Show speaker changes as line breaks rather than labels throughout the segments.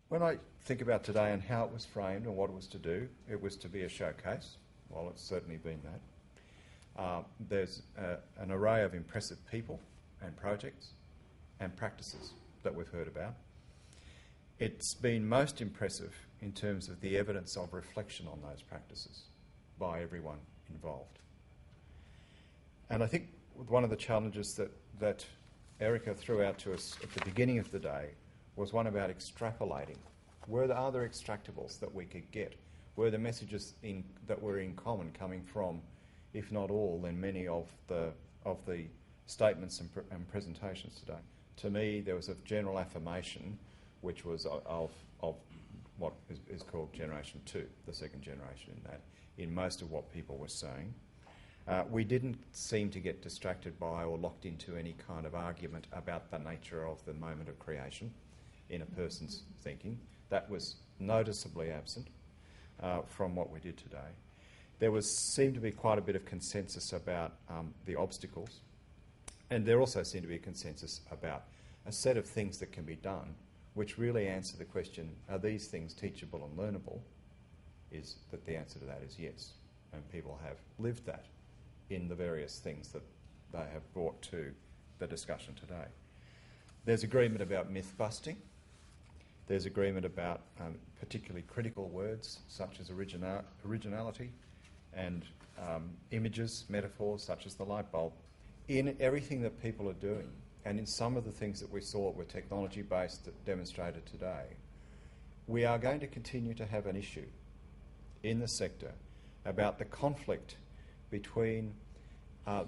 When I think about today and how it was framed and what it was to do, it was to be a showcase. Well, it's certainly been that. There's an array of impressive people and projects and practices that we've heard about. It's been most impressive in terms of the evidence of reflection on those practices by everyone involved. And I think one of the challenges that Erica threw out to us at the beginning of the day was one about extrapolating. Were there other extractables that we could get? Were the messages that were in common coming from, if not all, then many of the statements and presentations today? To me, there was a general affirmation, which was of what is called Generation 2, the second generation in that, in most of what people were saying. We didn't seem to get distracted by or locked into any kind of argument about the nature of the moment of creation in a person's thinking. That was noticeably absent from what we did today. There seemed to be quite a bit of consensus about the obstacles, and there also seemed to be a consensus about a set of things that can be done which really answer the question, are these things teachable and learnable? Is that the answer to that is yes, and people have lived that in the various things that they have brought to the discussion today. There's agreement about myth busting. There's agreement about particularly critical words such as originality and images, metaphors such as the light bulb. In everything that people are doing, and in some of the things that we saw were technology-based that demonstrated today, we are going to continue to have an issue in the sector about the conflict between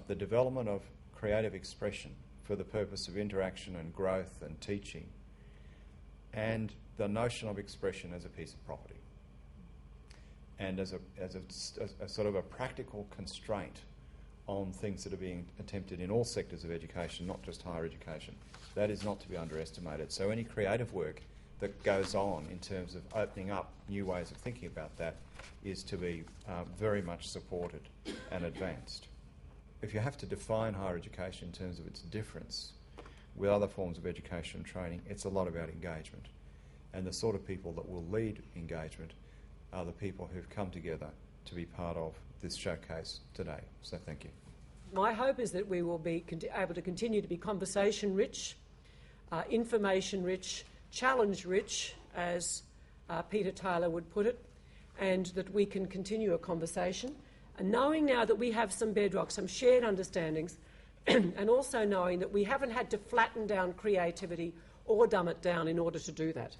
the development of creative expression for the purpose of interaction and growth and teaching, and the notion of expression as a piece of property, and as a sort of a practical constraint on things that are being attempted in all sectors of education, not just higher education. That is not to be underestimated. So any creative work that goes on in terms of opening up new ways of thinking about that is to be very much supported and advanced. If you have to define higher education in terms of its difference with other forms of education and training, it's a lot about engagement. And the sort of people that will lead engagement are the people who've come together to be part of this showcase today. So thank you.
My hope is that we will be able to continue to be conversation-rich, information-rich, challenge-rich, as Peter Taylor would put it, and that we can continue a conversation. And knowing now that we have some bedrock, some shared understandings, and also knowing that we haven't had to flatten down creativity or dumb it down in order to do that.